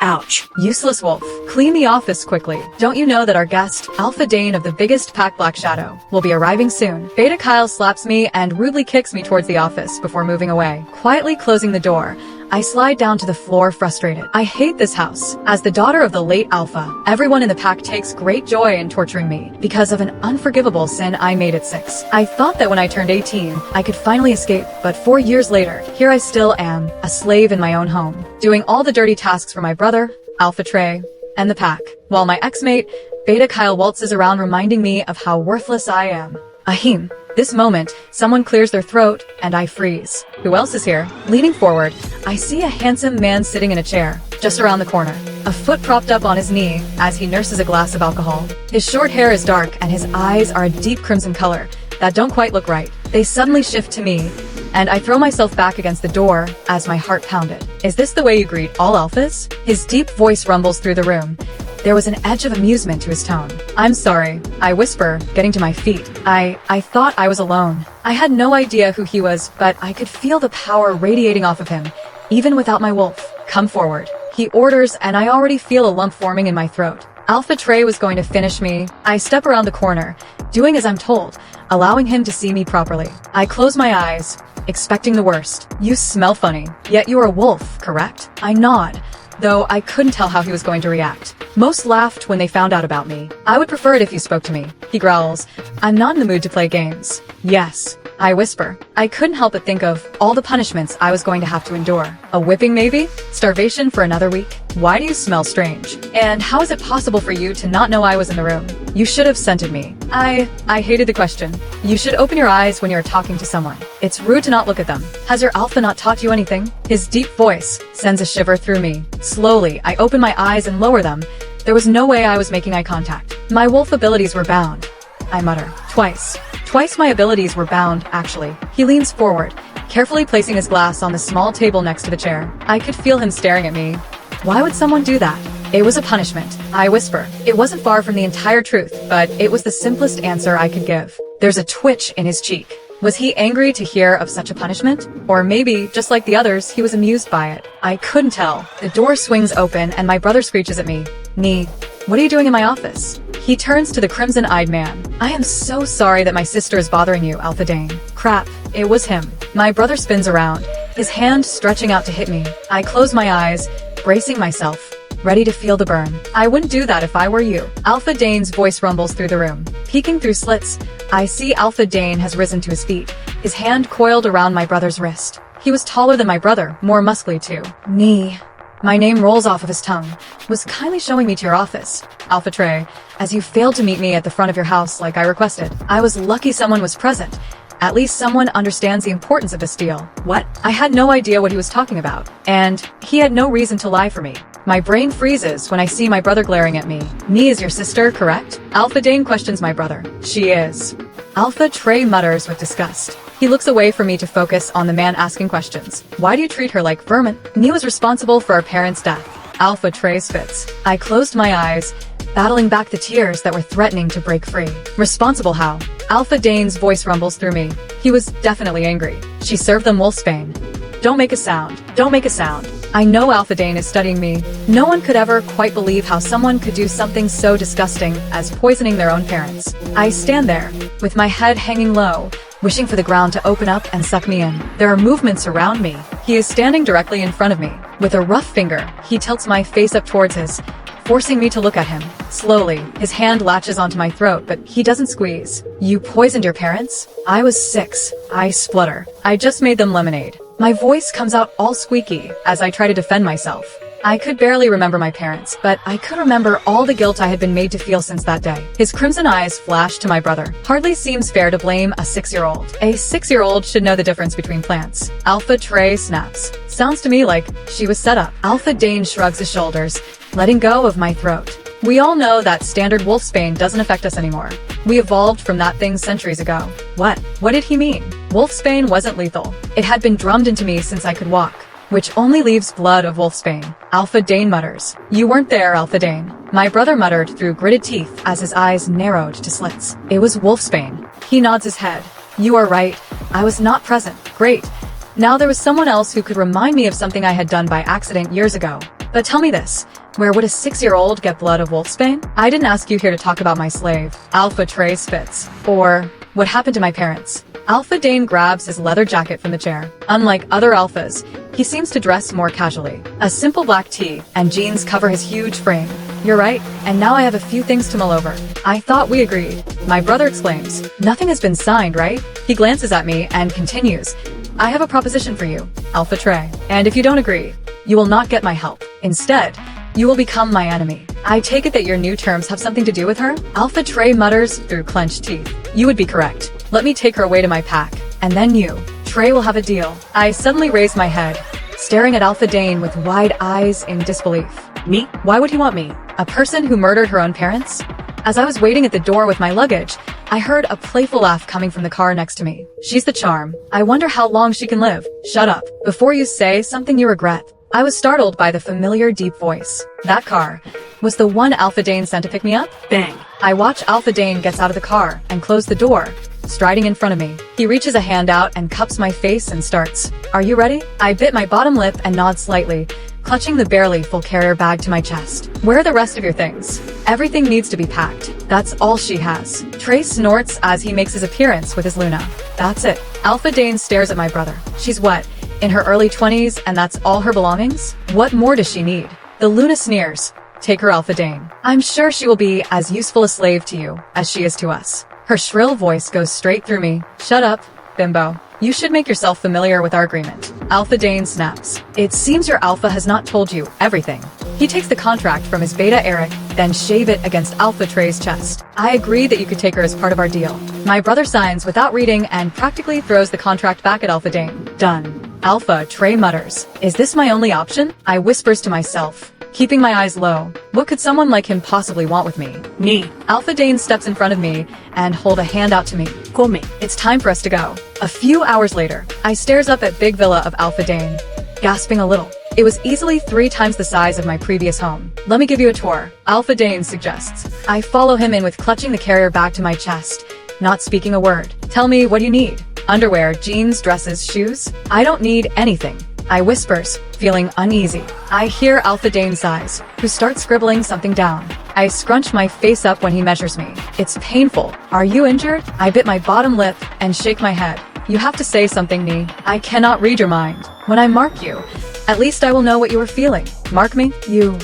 Ouch. Useless wolf. Clean the office quickly. Don't you know that our guest, Alpha Dane of the biggest pack Black Shadow, will be arriving soon? Beta Kyle slaps me and rudely kicks me towards the office before moving away. Quietly closing the door, I slide down to the floor frustrated. I hate this house. As the daughter of the late Alpha, everyone in the pack takes great joy in torturing me because of an unforgivable sin I made at 6. I thought that when I turned 18, I could finally escape, but 4 years later, here I still am, a slave in my own home, doing all the dirty tasks for my brother, Alpha Trey, and the pack, while my ex-mate, Beta Kyle, waltzes around reminding me of how worthless I am. Ahem. This moment, someone clears their throat, and I freeze. Who else is here? Leaning forward, I see a handsome man sitting in a chair, just around the corner, a foot propped up on his knee as he nurses a glass of alcohol. His short hair is dark, and his eyes are a deep crimson color that don't quite look right. They suddenly shift to me, and I throw myself back against the door as my heart pounded. Is this the way you greet all alphas? His deep voice rumbles through the room. There was an edge of amusement to his tone. I'm sorry, I whisper, getting to my feet. I thought I was alone. I had no idea who he was, but I could feel the power radiating off of him, even without my wolf. Come forward. He orders, and I already feel a lump forming in my throat. Alpha Trey was going to finish me. I step around the corner, doing as I'm told, allowing him to see me properly. I close my eyes, expecting the worst. You smell funny, yet you're a wolf, correct? I nod, though I couldn't tell how he was going to react. Most laughed when they found out about me. I would prefer it if you spoke to me. He growls. I'm not in the mood to play games. Yes, I whisper. I couldn't help but think of all the punishments I was going to have to endure. A whipping maybe? Starvation for another week? Why do you smell strange? And how is it possible for you to not know I was in the room? You should have scented me. I hated the question. You should open your eyes when you're talking to someone. It's rude to not look at them. Has your alpha not taught you anything? His deep voice sends a shiver through me. Slowly, I open my eyes and lower them. There was no way I was making eye contact. My wolf abilities were bound, I mutter. Twice my abilities were bound, actually. He leans forward, carefully placing his glass on the small table next to the chair. I could feel him staring at me. Why would someone do that? It was a punishment, I whisper. It wasn't far from the entire truth, but it was the simplest answer I could give. There's a twitch in his cheek. Was he angry to hear of such a punishment? Or maybe, just like the others, he was amused by it. I couldn't tell. The door swings open and my brother screeches at me. Neah, what are you doing in my office? He turns to the crimson-eyed man. I am so sorry that my sister is bothering you, Alpha Dane. Crap, it was him. My brother spins around, his hand stretching out to hit me. I close my eyes, bracing myself, ready to feel the burn. I wouldn't do that if I were you. Alpha Dane's voice rumbles through the room. Peeking through slits, I see Alpha Dane has risen to his feet, his hand coiled around my brother's wrist. He was taller than my brother, more muscly too. Neah. My name rolls off of his tongue. Was kindly showing me to your office, Alpha Trey, as you failed to meet me at the front of your house like I requested. I was lucky someone was present. At least someone understands the importance of this deal. What? I had no idea what he was talking about, and he had no reason to lie for me. My brain freezes when I see my brother glaring at me. Neah is your sister, correct? Alpha Dane questions my brother. She is. Alpha Trey mutters with disgust. He looks away from me to focus on the man asking questions. Why do you treat her like vermin? Neah was responsible for our parents' death. Alpha Trey spits. I closed my eyes, battling back the tears that were threatening to break free. Responsible how? Alpha Dane's voice rumbles through me. He was definitely angry. She served them wolfsbane. Don't make a sound. Don't make a sound. I know Alpha Dane is studying me. No one could ever quite believe how someone could do something so disgusting as poisoning their own parents. I stand there, with my head hanging low, wishing for the ground to open up and suck me in. There are movements around me. He is standing directly in front of me. With a rough finger, he tilts my face up towards his, forcing me to look at him. Slowly, his hand latches onto my throat, but he doesn't squeeze. You poisoned your parents? I was 6. I splutter. I just made them lemonade. My voice comes out all squeaky as I try to defend myself. I could barely remember my parents, but I could remember all the guilt I had been made to feel since that day. His crimson eyes flash to my brother. Hardly seems fair to blame a 6-year-old. A 6-year-old should know the difference between plants. Alpha Trey snaps. Sounds to me like she was set up. Alpha Dane shrugs his shoulders, letting go of my throat. We all know that standard wolfsbane doesn't affect us anymore. We evolved from that thing centuries ago. What? What did he mean? Wolfsbane wasn't lethal. It had been drummed into me since I could walk, which only leaves blood of wolfsbane. Alpha Dane mutters. You weren't there, Alpha Dane. My brother muttered through gritted teeth as his eyes narrowed to slits. It was wolfsbane. He nods his head. You are right. I was not present. Great. Now there was someone else who could remind me of something I had done by accident years ago. But tell me this. Where would a 6-year-old get blood of wolfsbane? I didn't ask you here to talk about my slave, Alpha Trey spits. Or what happened to my parents. Alpha Dane grabs his leather jacket from the chair. Unlike other alphas, he seems to dress more casually. A simple black tee and jeans cover his huge frame. You're right, and now I have a few things to mull over. I thought we agreed. My brother exclaims. Nothing has been signed, right? He glances at me and continues. I have a proposition for you, Alpha Trey. And if you don't agree, you will not get my help. Instead, you will become my enemy. I take it that your new terms have something to do with her? Alpha Trey mutters through clenched teeth. You would be correct. Let me take her away to my pack. And then you, Trey, will have a deal. I suddenly raise my head, staring at Alpha Dane with wide eyes in disbelief. Me? Why would he want me? A person who murdered her own parents? As I was waiting at the door with my luggage, I heard a playful laugh coming from the car next to me. She's the charm. I wonder how long she can live. Shut up. Before you say something you regret. I was startled by the familiar deep voice. That car was the one Alpha Dane sent to pick me up? Bang. I watch Alpha Dane gets out of the car and close the door, striding in front of me. He reaches a hand out and cups my face and starts. Are you ready? I bit my bottom lip and nod slightly, clutching the barely full carrier bag to my chest. Where are the rest of your things? Everything needs to be packed. That's all she has. Trey snorts as he makes his appearance with his Luna. That's it. Alpha Dane stares at my brother. She's what? In her early 20s, and that's all her belongings? What more does she need? The Luna sneers. Take her, Alpha Dane. I'm sure she will be as useful a slave to you as she is to us. Her shrill voice goes straight through me. Shut up, bimbo. You should make yourself familiar with our agreement. Alpha Dane snaps. It seems your Alpha has not told you everything. He takes the contract from his Beta Eric, then shave it against Alpha Trey's chest. I agree that you could take her as part of our deal. My brother signs without reading and practically throws the contract back at Alpha Dane. Done. Alpha Trey mutters. Is this my only option? I whispers to myself, keeping my eyes low. What could someone like him possibly want with me? Me. Alpha Dane steps in front of me and hold a hand out to me. Call me. It's time for us to go. A few hours later, I stares up at big villa of Alpha Dane, gasping a little. It was easily 3 times the size of my previous home. Let me give you a tour, Alpha Dane suggests. I follow him in with clutching the carrier bag to my chest, not speaking a word. Tell me, what do you need? Underwear, jeans, dresses, shoes? I don't need anything. I whispers, feeling uneasy. I hear Alpha Dane sighs, who starts scribbling something down. I scrunch my face up when he measures me. It's painful. Are you injured? I bit my bottom lip and shake my head. You have to say something, Neah. I cannot read your mind. When I mark you, at least I will know what you are feeling. Mark me? You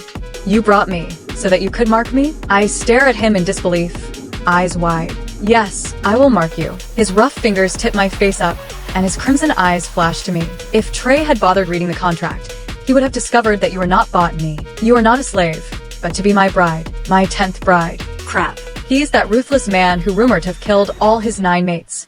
brought me so that you could mark me? I stare at him in disbelief, eyes wide. Yes, I will mark you. His rough fingers tip my face up, and his crimson eyes flash to me. If Trey had bothered reading the contract, he would have discovered that you are not bought, Neah. You are not a slave, but to be my bride, my 10th bride. Crap. He's that ruthless man who rumored to have killed all his 9 mates.